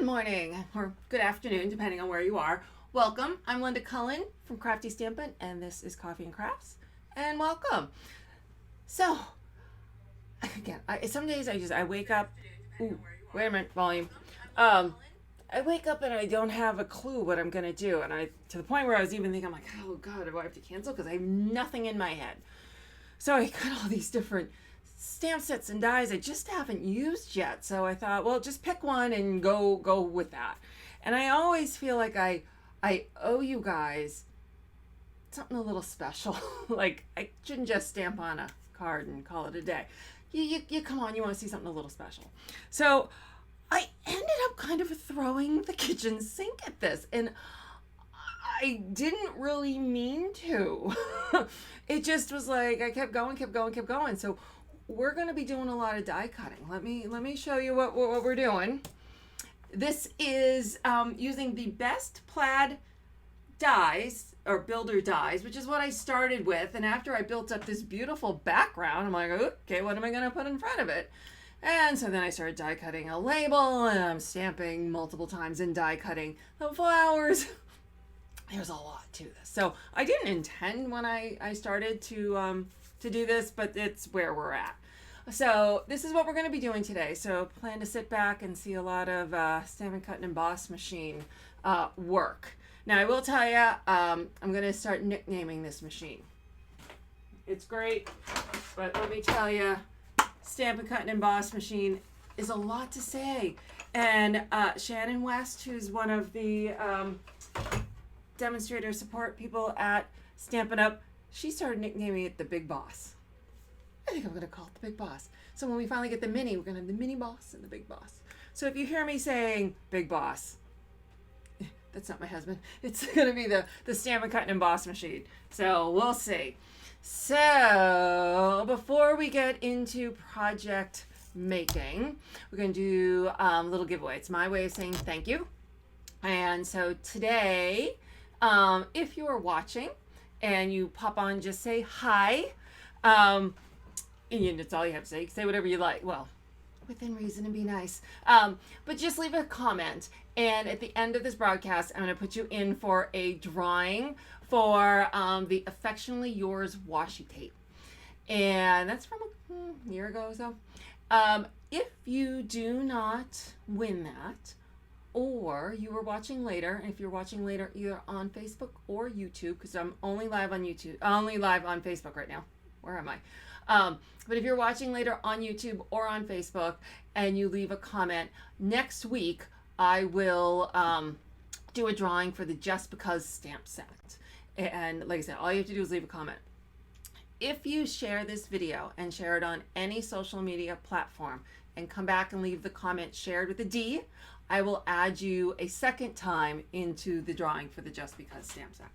Good morning or good afternoon, depending on where you are. Welcome. I'm Linda Cullen from Crafty Stampin', and this is Coffee and Crafts. And welcome. So, again, some days I wake up. Ooh, wait a minute, volume. I wake up and I don't have a clue what I'm gonna do, and to the point where I was even thinking, I'm like, oh God, do I have to cancel? Because I have nothing in my head. So I got all these different stamp sets and dies I just haven't used yet. So I thought, well, just pick one and go with that. And I always feel like I owe you guys something a little special. Like I shouldn't just stamp on a card and call it a day. You come on, you want to see something a little special. So I ended up kind of throwing the kitchen sink at this, and I didn't really mean to. It just was like I kept going. So we're going to be doing a lot of die cutting. Let me show you what we're doing. This is using the best plaid dies or builder dies, which is what I started with. And after I built up this beautiful background, I'm like, okay, what am I going to put in front of it? And so then I started die cutting a label, and I'm stamping multiple times and die cutting the flowers. There's a lot to this. So I didn't intend when I started to do this, but it's where we're at. So this is what we're going to be doing today. So plan to sit back and see a lot of Stampin' Cut and Emboss machine work. Now I will tell you, I'm going to start nicknaming this machine. It's great, but let me tell you, Stampin' Cut and Emboss machine is a lot to say. And Shannon West, who's one of the Demonstrator support people at Stampin' Up, she started nicknaming it the Big Boss. I think I'm going to call it the Big Boss. So when we finally get the mini, we're going to have the Mini Boss and the Big Boss. So if you hear me saying Big Boss, that's not my husband. It's going to be the Stampin' Cut and Emboss machine. So we'll see. So before we get into project making, we're going to do a little giveaway. It's my way of saying thank you. And so today, if you are watching and you pop on, just say hi. And that's all you have to say. Say whatever you like. Well, within reason and be nice. But just leave a comment. And at the end of this broadcast, I'm going to put you in for a drawing for the Affectionately Yours washi tape. And that's from a year ago or so. If you do not win that, or you are watching later, and if you're watching later either on Facebook or YouTube, because I'm only live on YouTube, only live on Facebook right now. Where am I? But if you're watching later on YouTube or on Facebook and you leave a comment, next week I will do a drawing for the Just Because stamp set. And like I said, all you have to do is leave a comment. If you share this video and share it on any social media platform and come back and leave the comment shared with a D, I will add you a second time into the drawing for the Just Because stamp set.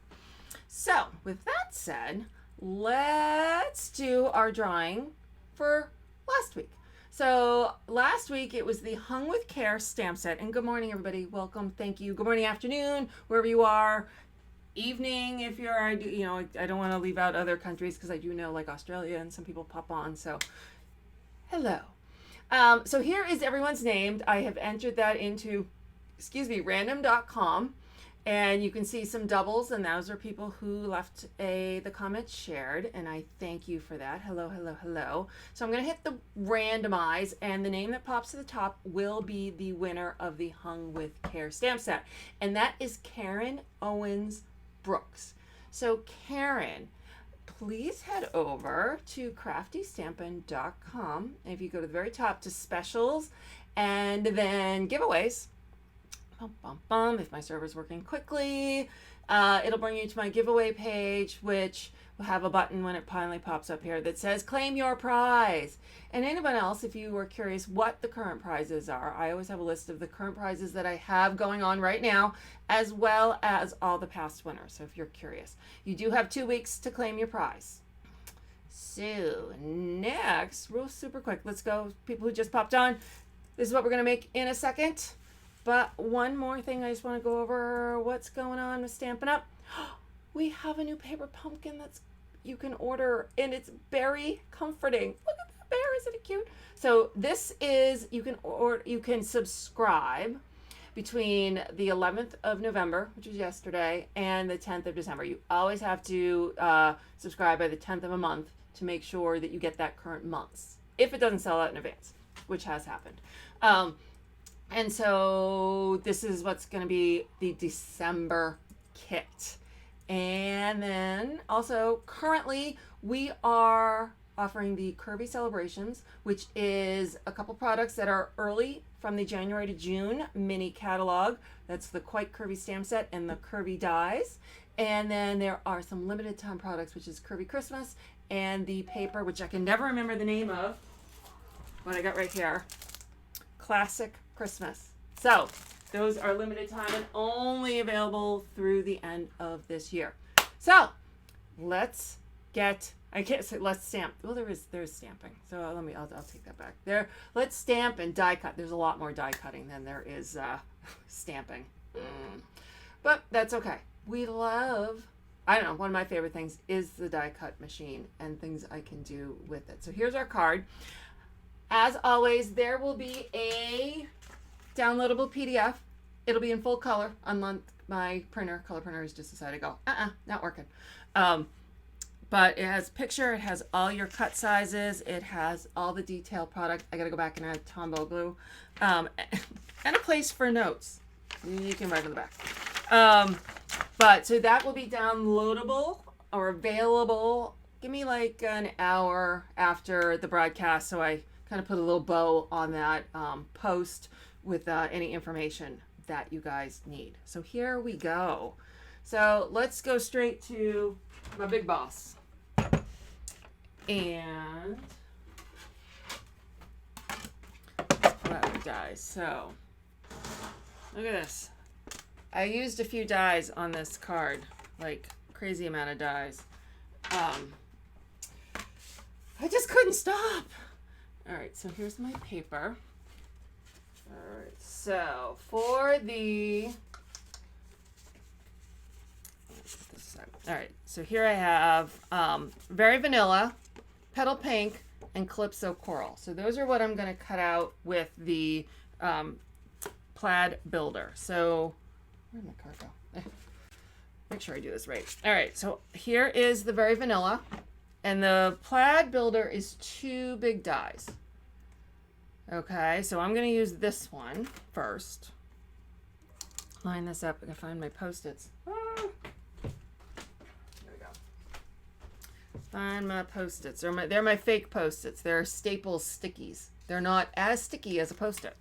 So with that said, let's do our drawing for last week. So last week it was the Hung with Care stamp set. And good morning, everybody. Welcome. Thank you. Good morning, afternoon, wherever you are. Evening, if you're, I don't want to leave out other countries because I do know like Australia and some people pop on. So hello. So here is everyone's name. I have entered that into, random.com. And you can see some doubles, and those are people who left the comment shared, and I thank you for that. Hello, hello, hello. So I'm going to hit the randomize, and the name that pops to the top will be the winner of the Hung with Care stamp set, and that is Karen Owens Brooks. So Karen, please head over to craftystampin.com, and if you go to the very top to specials and then giveaways, if my server's working quickly, it'll bring you to my giveaway page, which will have a button when it finally pops up here that says claim your prize. And anyone else, if you are curious what the current prizes are, I always have a list of the current prizes that I have going on right now, as well as all the past winners. So if you're curious, you do have 2 weeks to claim your prize. So next, real super quick, let's go. People who just popped on, this is what we're going to make in a second. But one more thing, I just want to go over what's going on with Stampin' Up. We have a new paper pumpkin that's you can order, and it's very comforting. Look at bear, isn't it cute? So this is, you can subscribe between the 11th of November, which was yesterday, and the 10th of December. You always have to subscribe by the 10th of a month to make sure that you get that current month's, if it doesn't sell out in advance, which has happened. And so this is what's going to be the December kit. And then also currently we are offering the Curvy Celebrations, which is a couple products that are early from the January to June mini catalog. That's the Quite Curvy stamp set and the Curvy dies. And then there are some limited time products, which is Curvy Christmas and the paper, which I can never remember the name of, what I got right here, Classic Christmas. So those are limited time and only available through the end of this year. So let's get, I can't say let's stamp. Well, there's stamping. So I'll take that back. Let's stamp and die cut. There's a lot more die cutting than there is stamping. But that's okay. We love, I don't know, one of my favorite things is the die cut machine and things I can do with it. So here's our card. As always, there will be a downloadable PDF. It'll be in full color, unlike my printer. Color printer has just decided to go, not working. But it has picture, it has all your cut sizes, it has all the detailed product. I gotta go back and add Tombow glue. And a place for notes. You can write on the back. But so that will be downloadable or available. Give me like an hour after the broadcast, so I kind of put a little bow on that post with any information that you guys need. So here we go. So let's go straight to my big boss. And let's pull out the dies. So look at this. I used a few dies on this card, like crazy amount of dies. I just couldn't stop. All right, so here's my paper. All right, so for the, all right, so here I have Very Vanilla, Petal Pink, and Calypso Coral. So those are what I'm going to cut out with the Plaid builder. So where'd my card go? Make sure I do this right. All right, so here is the Very Vanilla, and the Plaid builder is 2 big dies. Okay, so I'm going to use this one first. Line this up. I can find my Post-its. There we go. Find my Post-its. They're my fake Post-its. They're Staples stickies. They're not as sticky as a Post-it.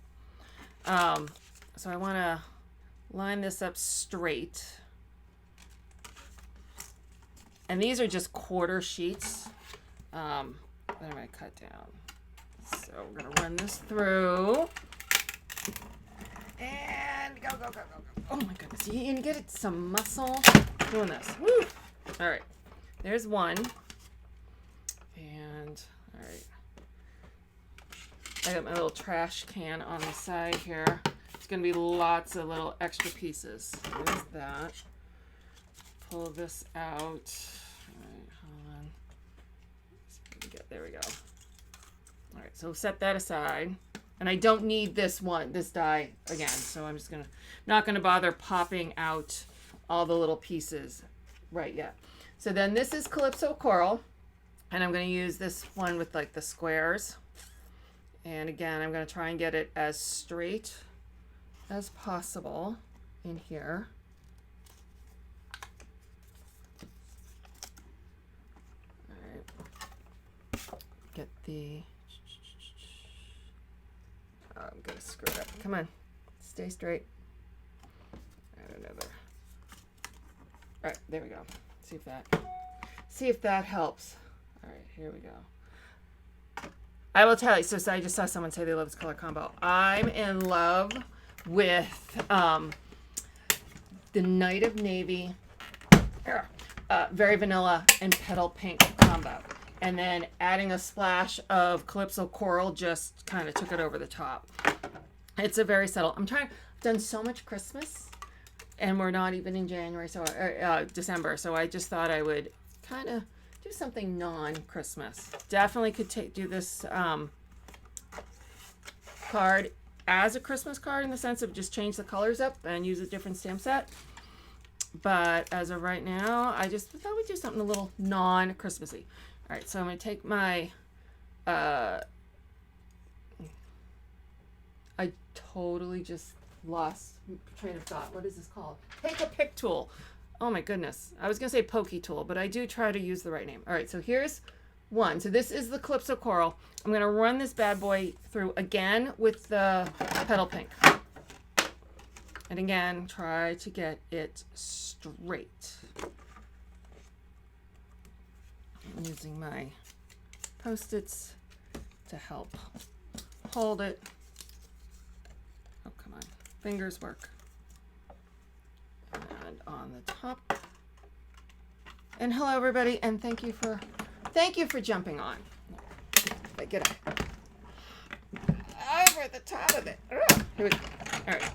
So I want to line this up straight. And these are just quarter sheets that I'm going to cut down. So we're going to run this through. And go, go, go, go, go. Oh my goodness. You can get it some muscle doing this. Woo! All right. There's one. And, all right. I got my little trash can on the side here. It's going to be lots of little extra pieces. There's that. Pull this out. All right, hold on. There we go. All right, so set that aside. And I don't need this die again. So I'm just not gonna bother popping out all the little pieces right yet. So then this is Calypso Coral, and I'm gonna use this one with like the squares. And again, I'm gonna try and get it as straight as possible in here. All right, get the, I'm gonna screw it up. Come on, stay straight. Add another. All right, there we go. See if that helps. All right, here we go. I will tell you. So I just saw someone say they love this color combo. I'm in love with the Night of Navy, Very Vanilla, and Petal Pink combo. And then adding a splash of Calypso Coral just kind of took it over the top. It's a very subtle. I've done so much Christmas, and we're not even in January, so December. So I just thought I would kind of do something non-Christmas. Definitely could do this card as a Christmas card in the sense of just change the colors up and use a different stamp set. But as of right now, I just thought we'd do something a little non-Christmassy. All right, so I'm going to take my, I totally just lost train of thought. What is this called? Take a pick tool. Oh my goodness. I was going to say pokey tool, but I do try to use the right name. All right, so here's one. So this is the Calypso Coral. I'm going to run this bad boy through again with the petal pink. And again, try to get it straight. I'm using my Post-its to help hold it. Oh, come on. Fingers work. And on the top. And hello, everybody, and thank you for jumping on. Get up. Over the top of it. Here we go. All right.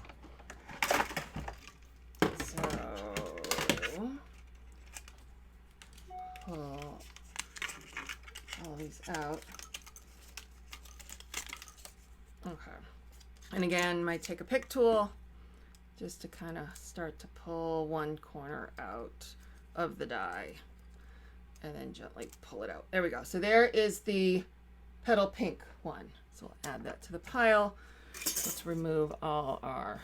Pull all these out. Okay. And again, might take a pick tool just to kind of start to pull one corner out of the die and then gently pull it out. There we go. So there is the petal pink one. So we'll add that to the pile. Let's remove all our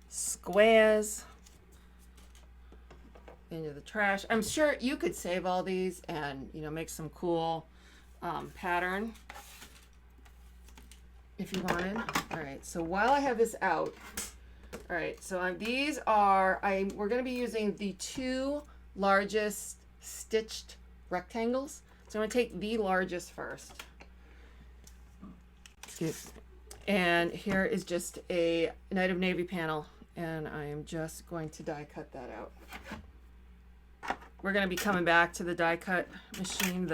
squares into the trash. I'm sure you could save all these and, you know, make some cool pattern if you wanted. All right, so while I have this out, all right, so we're going to be using the 2 largest stitched rectangles. So I'm going to take the largest first. Excuse me. And here is just a Night of Navy panel, and I am just going to die cut that out. We're going to be coming back to the die cut machine,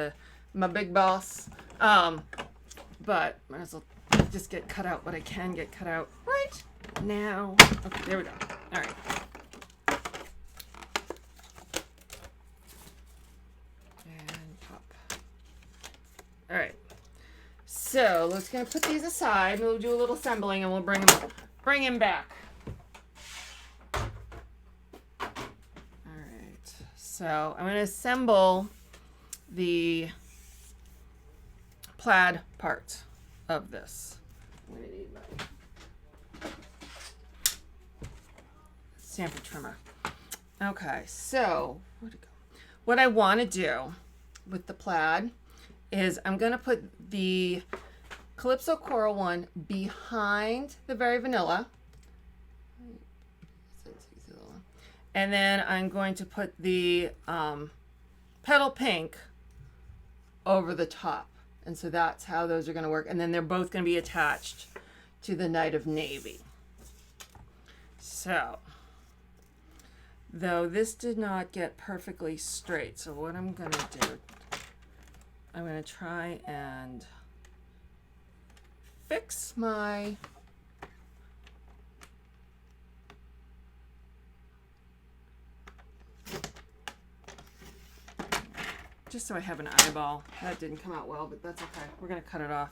my big boss. But might as well just get cut out what I can get cut out right now. Okay, there we go. All right. And pop. All right. So let's gonna put these aside. We'll do a little assembling, and we'll bring him back. So I'm going to assemble the plaid part of this. I'm going to need my Stampin' trimmer. Okay, so what I want to do with the plaid is I'm going to put the Calypso Coral one behind the Berry Vanilla. And then I'm going to put the petal pink over the top. And so that's how those are going to work. And then they're both going to be attached to the Night of Navy. So, though this did not get perfectly straight, so what I'm going to do, I'm going to try and fix my just so I have an eyeball. That didn't come out well, but that's okay. We're going to cut it off.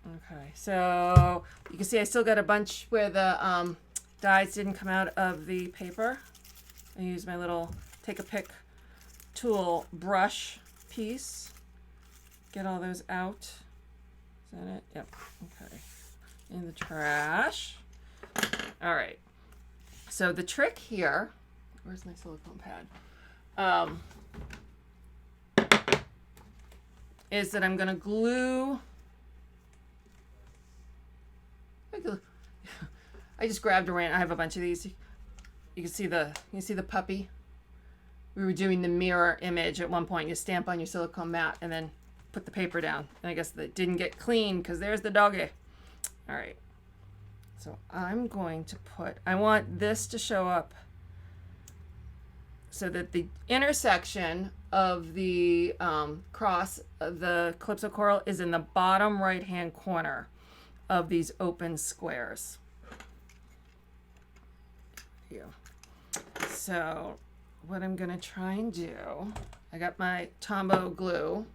Okay, so you can see I still got a bunch where the dies didn't come out of the paper. I use my little take a pick tool brush piece. Get all those out. Is that it? Yep. Okay. In the trash. All right. So the trick here, where's my silicone pad? Is that I'm going to glue. I just grabbed a rand. I have a bunch of these. You can see the puppy. We were doing the mirror image at one point. You stamp on your silicone mat and then put the paper down. And I guess that didn't get clean because there's the doggy. All right. So I'm going to I want this to show up so that the intersection of the cross of the Calypso Coral is in the bottom right hand corner of these open squares. Here. So what I'm going to try and do, I got my Tombow glue,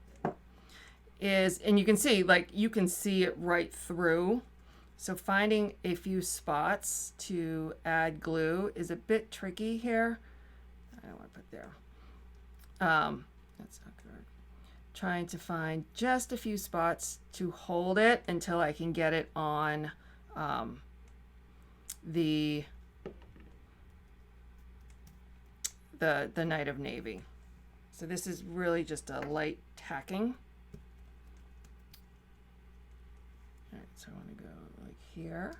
and you can see, like, you can see it right through So finding a few spots to add glue is a bit tricky here. I don't want to put there. That's not good. Trying to find just a few spots to hold it until I can get it on the Night of Navy. So this is really just a light tacking. All right, so I want to go like here,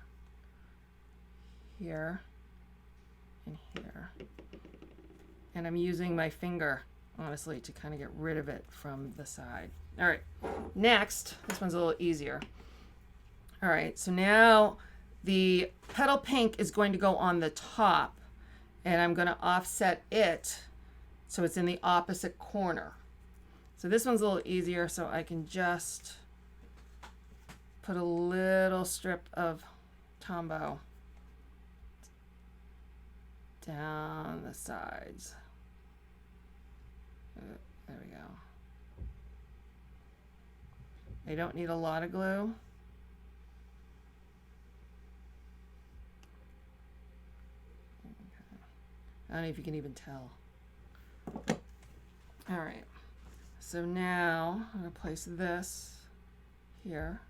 here, and here. And I'm using my finger, honestly, to kind of get rid of it from the side. All right, next, this one's a little easier. All right, so now the petal pink is going to go on the top, and I'm going to offset it so it's in the opposite corner. So this one's a little easier, so I can just put a little strip of Tombow down the sides. There we go. I don't need a lot of glue. I don't know if you can even tell. All right, so now I'm going to place this here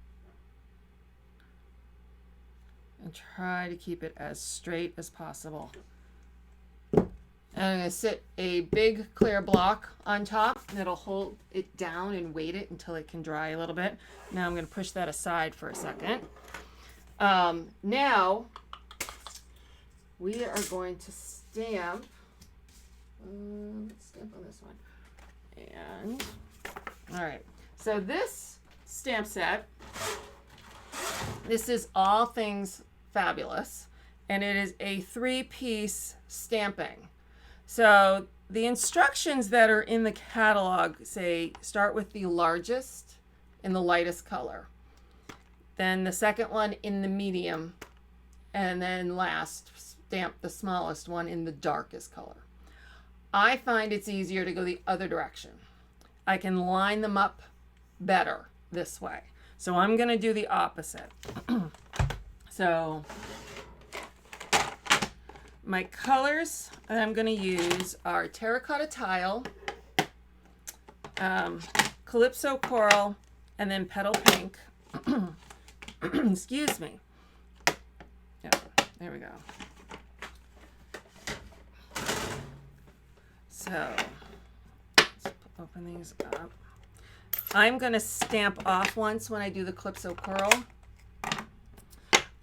and try to keep it as straight as possible. And I'm going to sit a big clear block on top, and it'll hold it down and weight it until it can dry a little bit. Now I'm going to push that aside for a second. Now we are going to stamp. Let's stamp on this one. And all right, so this stamp set, this is All Things Fabulous, and it is a 3-piece stamping. So the instructions that are in the catalog say start with the largest in the lightest color, then the second one in the medium, and then last stamp the smallest one in the darkest color. I find it's easier to go the other direction. I can line them up better this way. So I'm going to do the opposite. So my colors that I'm going to use are Terracotta Tile, Calypso Coral, and then Petal Pink. Excuse me. Yeah, there we go. So let's open these up. I'm going to stamp off once when I do the Calypso Coral.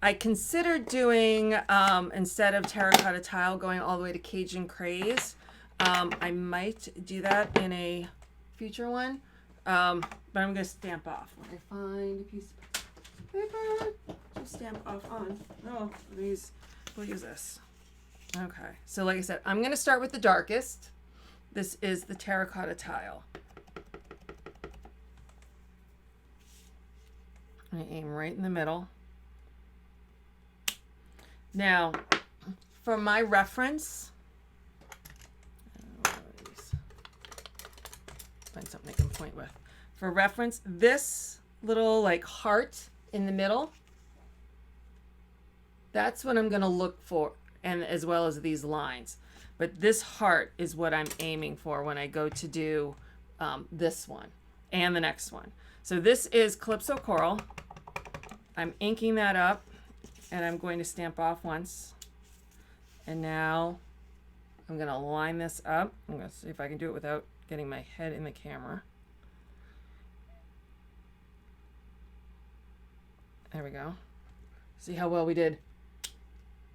I considered doing, instead of Terracotta Tile, going all the way to Cajun Craze. I might do that in a future one, but I'm going to stamp off. When I find a piece of paper to stamp off on. Oh, we'll use this. Okay, so like I said, I'm going to start with the darkest. This is the Terracotta Tile. I aim right in the middle. Now, for my reference, find something I can point with. For reference, this little like heart in the middle, that's what I'm going to look for, and as well as these lines. But this heart is what I'm aiming for when I go to do this one and the next one. So this is Calypso Coral. I'm inking that up, and I'm going to stamp off once. And now I'm going to line this up. I'm going to see if I can do it without getting my head in the camera. There we go. See how well we did?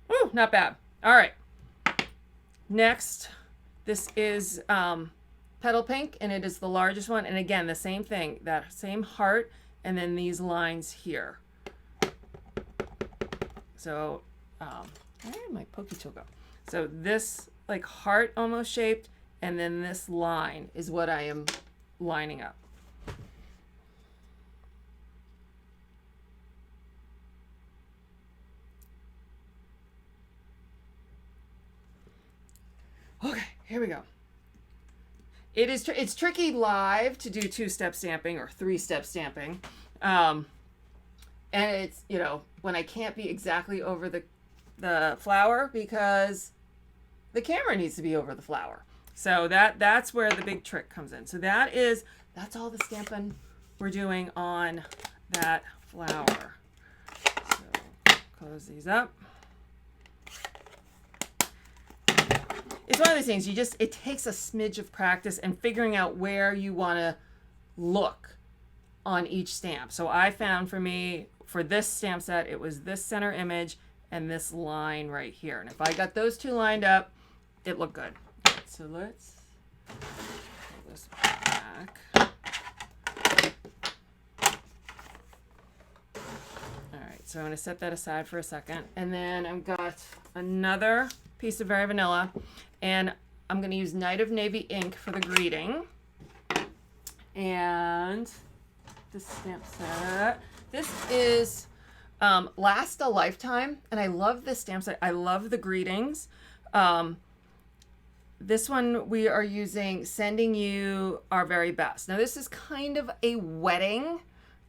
Woo, not bad. All right. Next, this is Petal Pink, and it is the largest one. And again, the same thing, that same heart, and then these lines here. So, where did my pokey tool go? So this like heart almost shaped, and then this line is what I am lining up. Okay, here we go. It's tricky live to do 2-step stamping or 3-step stamping. And it's, you know, when I can't be exactly over the flower because the camera needs to be over the flower. So that's where the big trick comes in. So that's all the stamping we're doing on that flower. So close these up. It's one of those things, it takes a smidge of practice and figuring out where you want to look on each stamp. So I found for me, for this stamp set, it was this center image and this line right here. And if I got those two lined up, it looked good. So let's pull this back. All right, so I'm going to set that aside for a second. And then I've got another piece of Very Vanilla, and I'm going to use Night of Navy ink for the greeting. And this stamp set, this is Last a Lifetime, and I love this stamp set. I love the greetings. This one we are using Sending You Our Very Best. Now this is kind of a wedding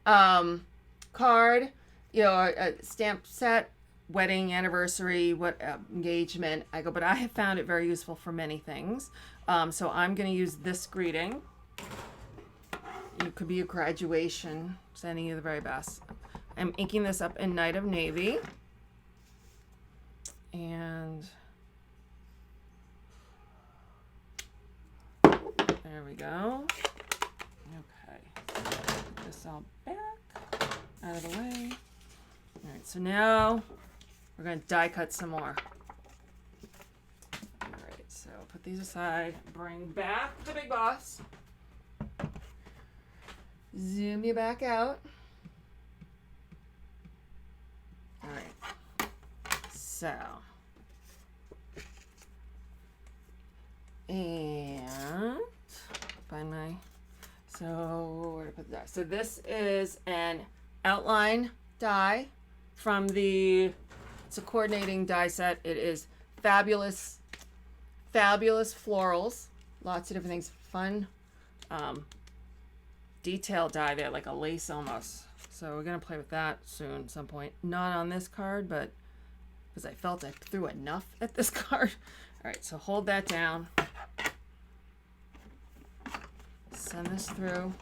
card, you know, a stamp set, wedding, anniversary, engagement. But I have found it very useful for many things. So I'm going to use this greeting. It could be a graduation, sending you the very best. I'm inking this up in Night of Navy. And there we go. Okay. Put this all back, out of the way. All right, so now we're going to die cut some more. All right, so put these aside, bring back the big boss. Zoom you back out. All right, so, and find my, so where to put the die? So this is an outline die from it's a coordinating die set. It is fabulous, fabulous florals, lots of different things, fun, detail die there, like a lace almost. So we're gonna play with that soon at some point. Not on this card, but because I felt I threw enough at this card. All right, so hold that down. Send this through.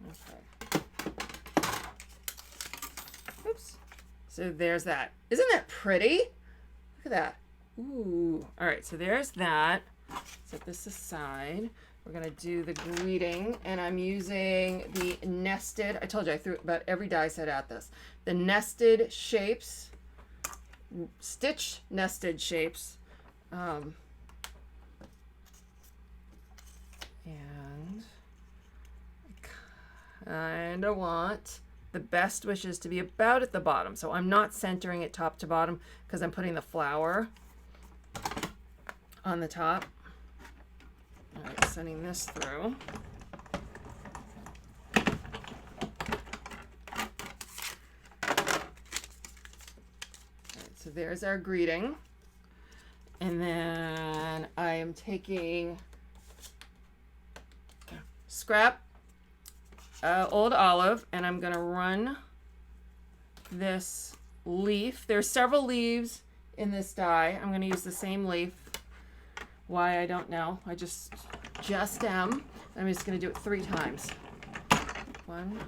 Okay. Oops. So there's that. Isn't that pretty? Look at that. Ooh. All right, so there's that. Set this aside. We're going to do the greeting, and I'm using the nested, I told you I threw about every die set at this. The nested shapes, stitch nested shapes. And I kind of want the best wishes to be about at the bottom. So I'm not centering it top to bottom because I'm putting the flower on the top. All right, sending this through. All right, so there's our greeting. And then I am taking scrap old olive, and I'm going to run this leaf. There's several leaves in this die. I'm going to use the same leaf. Why, I don't know. I just am. I'm just going to do it 3 times. 1,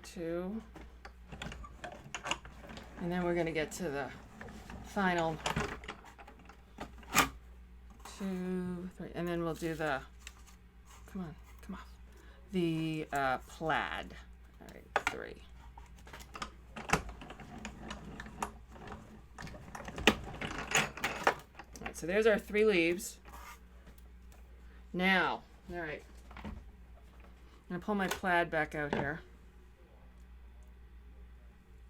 2, and then we're going to get to the final 2, 3, and then we'll do the, come on, the plaid. All right, 3. All right, so there's our 3 leaves. Now, all right, I'm gonna pull my plaid back out here.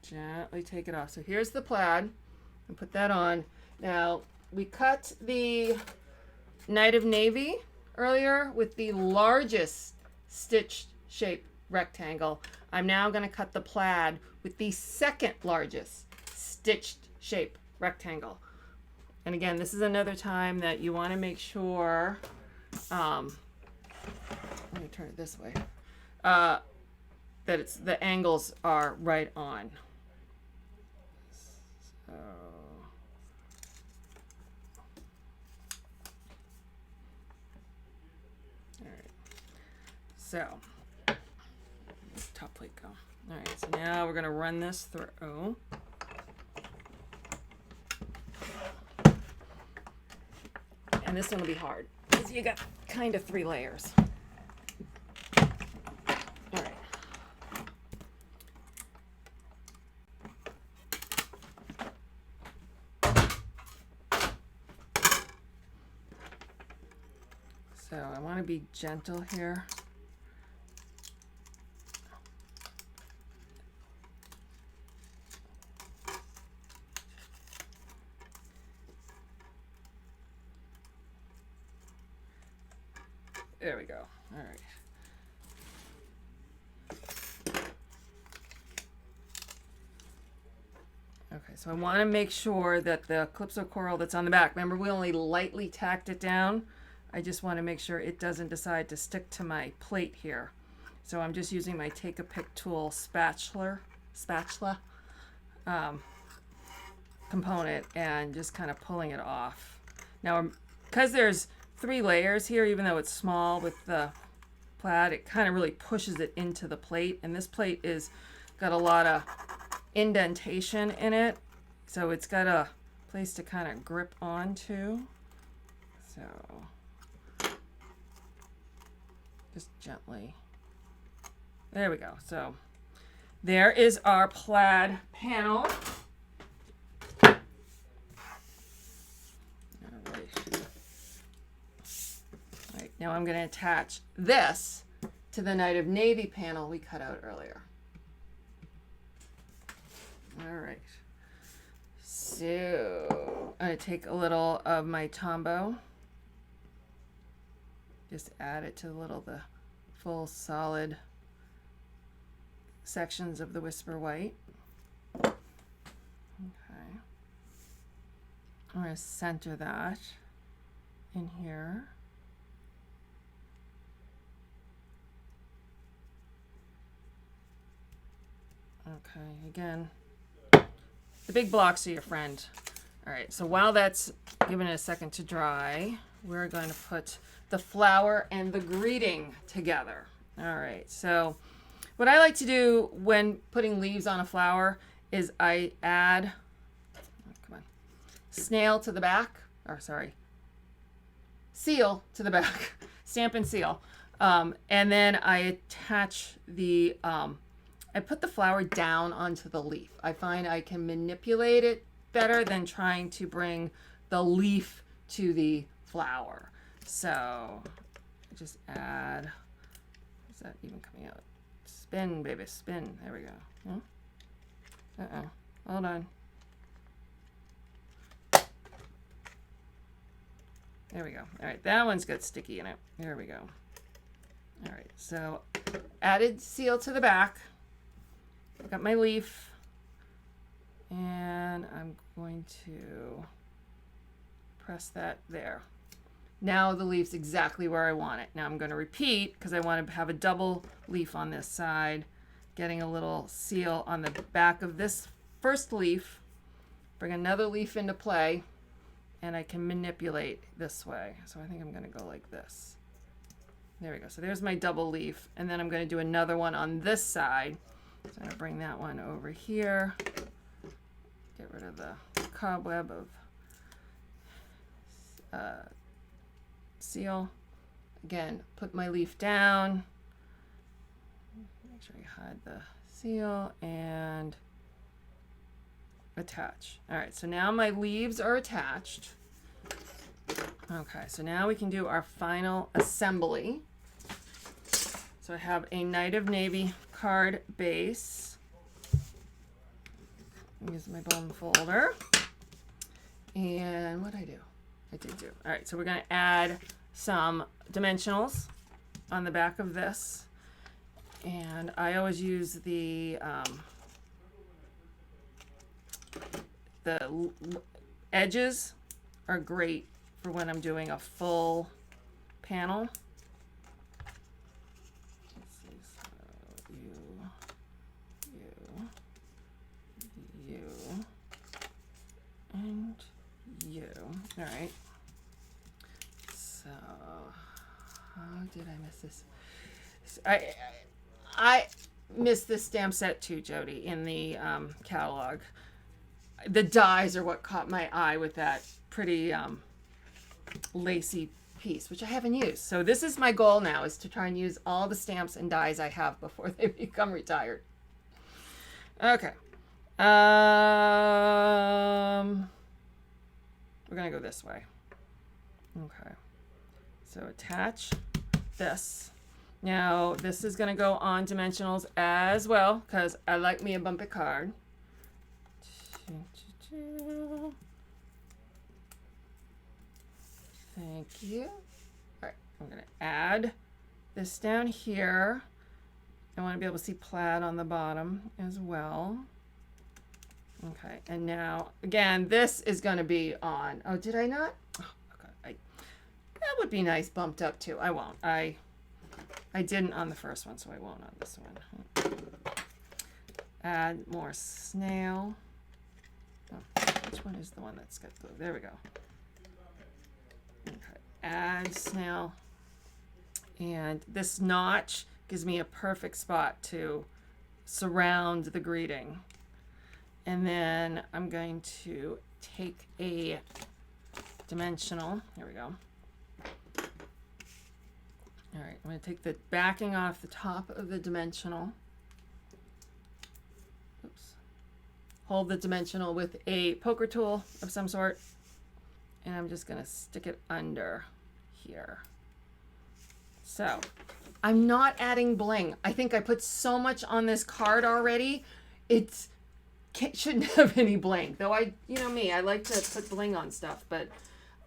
Gently take it off. So here's the plaid, and put that on. Now, we cut the Night of Navy earlier with the largest stitched shape rectangle. I'm now going to cut the plaid with the second largest stitched shape rectangle. And again, this is another time that you want to make sure, let me turn it this way, that the angles are right on. So, all right. So, top plate go. All right, so now we're going to run this through. And this one will be hard because you got kind of 3 layers. All right. So I want to be gentle here. There we go. All right. Okay, so I want to make sure that the Calypso coral that's on the back, remember we only lightly tacked it down. I just want to make sure it doesn't decide to stick to my plate here. So I'm just using my Take a Pick tool spatula component and just kind of pulling it off. Now, because there's 3 layers here, even though it's small with the plaid, it kind of really pushes it into the plate. And this plate is got a lot of indentation in it, so it's got a place to kind of grip onto. So just gently. There we go. So there is our plaid panel. All right, now I'm going to attach this to the Night of Navy panel we cut out earlier. All right. So I'm going to take a little of my Tombow. Just add it to the full solid sections of the Whisper White. Okay. I'm going to center that in here. Okay, again, the big blocks are your friend. All right, so while that's giving it a second to dry, we're going to put the flower and the greeting together. All right, so what I like to do when putting leaves on a flower is I add, snail to the back, or sorry, seal to the back, Stampin' Seal. And then I attach the, I put the flower down onto the leaf. I find I can manipulate it better than trying to bring the leaf to the flower. So just add, is that even coming out? Spin, baby, spin. There we go. Hold on. There we go. All right, that one's got sticky in it. There we go. All right, so added seal to the back. I got my leaf, and I'm going to press that there. Now the leaf's exactly where I want it. Now I'm going to repeat because I want to have a double leaf on this side, getting a little seal on the back of this first leaf, bring another leaf into play, and I can manipulate this way. So I think I'm going to go like this. There we go. So there's my double leaf, and then I'm going to do another one on this side. So I'm going to bring that one over here, get rid of the cobweb of seal. Again, put my leaf down, make sure you hide the seal, and attach. All right, so now my leaves are attached. Okay, so now we can do our final assembly. So I have a Night of Navy card base. Use my bone folder. And what did I do? I did do. All right, so we're going to add some dimensionals on the back of this. And I always use the edges are great for when I'm doing a full panel. Let's see, so you, and you. All right. So, how did I miss this? I missed this stamp set too, Jody, in the catalog. The dies are what caught my eye with that pretty lacy piece, which I haven't used. So this is my goal now, is to try and use all the stamps and dies I have before they become retired. Okay. We're gonna go this way. Okay. So attach this. Now this is gonna go on dimensionals as well, because I like me a bumpy card. Thank you. All right, I'm gonna add this down here. I want to be able to see plaid on the bottom as well. Okay, and now again, this is going to be on. Oh, did I not? Oh, okay. That would be nice bumped up too. I won't. I didn't on the first one, so I won't on this one. Add more snail. Oh, which one is the one that's got blue? There we go. Okay, add snail. And this notch gives me a perfect spot to surround the greeting. And then I'm going to take a dimensional. Here we go. All right, I'm going to take the backing off the top of the dimensional. Oops. Hold the dimensional with a poker tool of some sort. And I'm just going to stick it under here. So I'm not adding bling. I think I put so much on this card already. It shouldn't have any bling. Though you know me, I like to put bling on stuff, but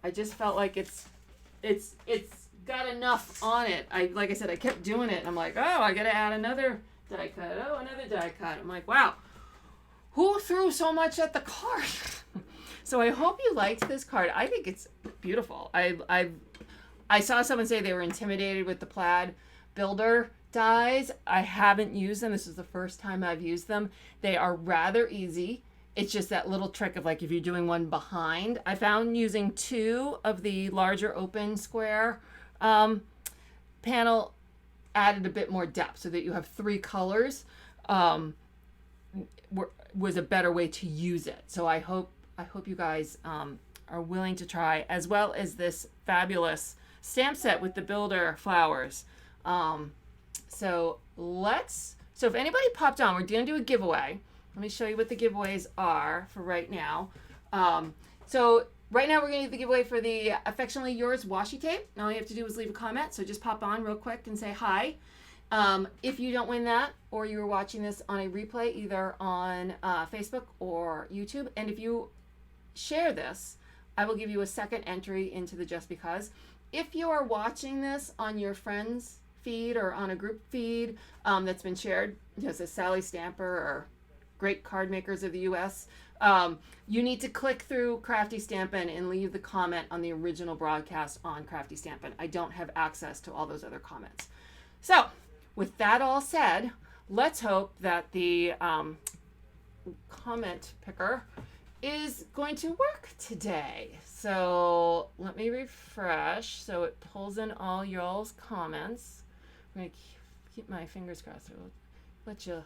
I just felt like it's got enough on it. Like I said, I kept doing it. I'm like, oh, I got to add another die cut. Oh, another die cut. I'm like, wow, who threw so much at the card? So I hope you liked this card. I think it's beautiful. I saw someone say they were intimidated with the plaid builder dies. I haven't used them. This is the first time I've used them. They are rather easy. It's just that little trick of like if you're doing one behind. I found using two of the larger open square panel added a bit more depth so that you have three colors was a better way to use it. So I hope you guys are willing to try, as well as this fabulous stamp set with the builder flowers. So if anybody popped on, we're going to do a giveaway. Let me show you what the giveaways are for right now. So right now we're going to do the giveaway for the Affectionately Yours washi tape. And all you have to do is leave a comment. So just pop on real quick and say hi. If you don't win that, or you were watching this on a replay, either on Facebook or YouTube, and if you share this, I will give you a second entry into the Just Because. If you are watching this on your friend's feed or on a group feed that's been shared, says Sally Stamper or Great Card Makers of the U.S., you need to click through Crafty Stampin' and leave the comment on the original broadcast on Crafty Stampin'. I don't have access to all those other comments. So, with that all said, let's hope that the comment picker is going to work today. So let me refresh so it pulls in all y'all's comments. I'm going to keep my fingers crossed. It'll let you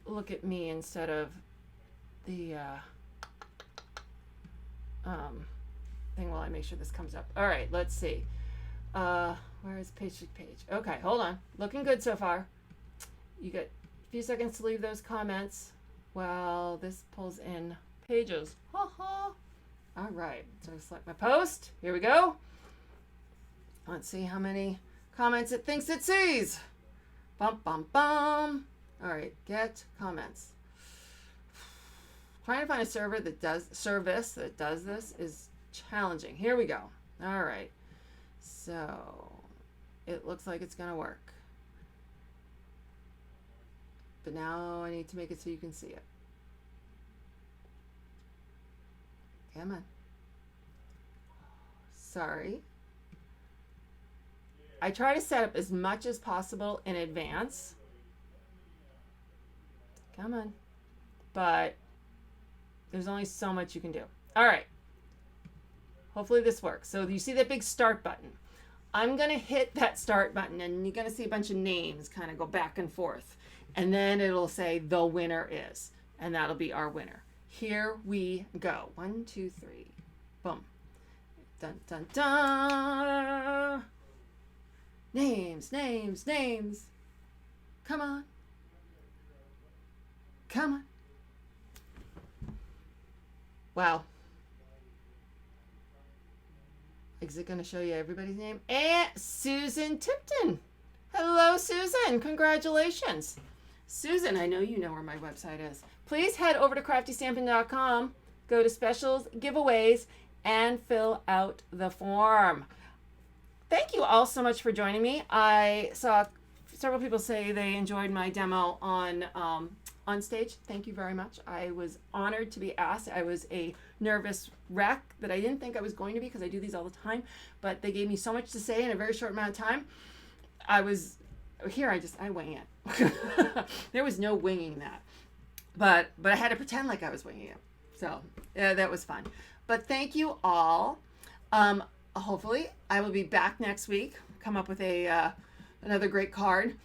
look at me instead of the thing while I make sure this comes up. All right, let's see. Where is page? Okay, hold on. Looking good so far. You get a few seconds to leave those comments while this pulls in pages. Ha ha. All right, so I select my post. Here we go. Let's see how many comments it thinks it sees. Bum, bum, bum. All right, get comments. Trying to find a service that does this is challenging. Here we go. All right, so it looks like it's gonna work. But now I need to make it so you can see it. Come on. Sorry. I try to set up as much as possible in advance. Come on. But there's only so much you can do. All right. Hopefully this works. So you see that big start button. I'm going to hit that start button and you're going to see a bunch of names kind of go back and forth. And then it'll say the winner is. And that'll be our winner. Here we go. 1, 2, 3. Boom. Dun, dun, dun. Names, names, names. Come on. Come on. Wow. Is it going to show you everybody's name? And Susan Tipton. Hello, Susan. Congratulations. Susan, I know you know where my website is. Please head over to craftystampin.com, go to specials, giveaways, and fill out the form. Thank you all so much for joining me. I saw several people say they enjoyed my demo on stage. Thank you very much. I was honored to be asked. I was a nervous wreck that I didn't think I was going to be because I do these all the time, but they gave me so much to say in a very short amount of time. I wing it. There was no winging that, but I had to pretend like I was winging it. So yeah, that was fun. But thank you all. Hopefully I will be back next week, come up with another great card,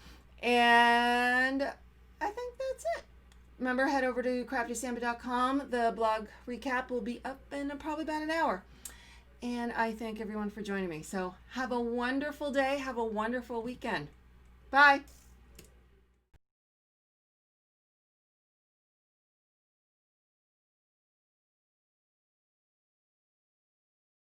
and I think that's it. Remember, head over to craftystampin.com. The blog recap will be up in probably about an hour. And I thank everyone for joining me. So have a wonderful day. Have a wonderful weekend. Bye.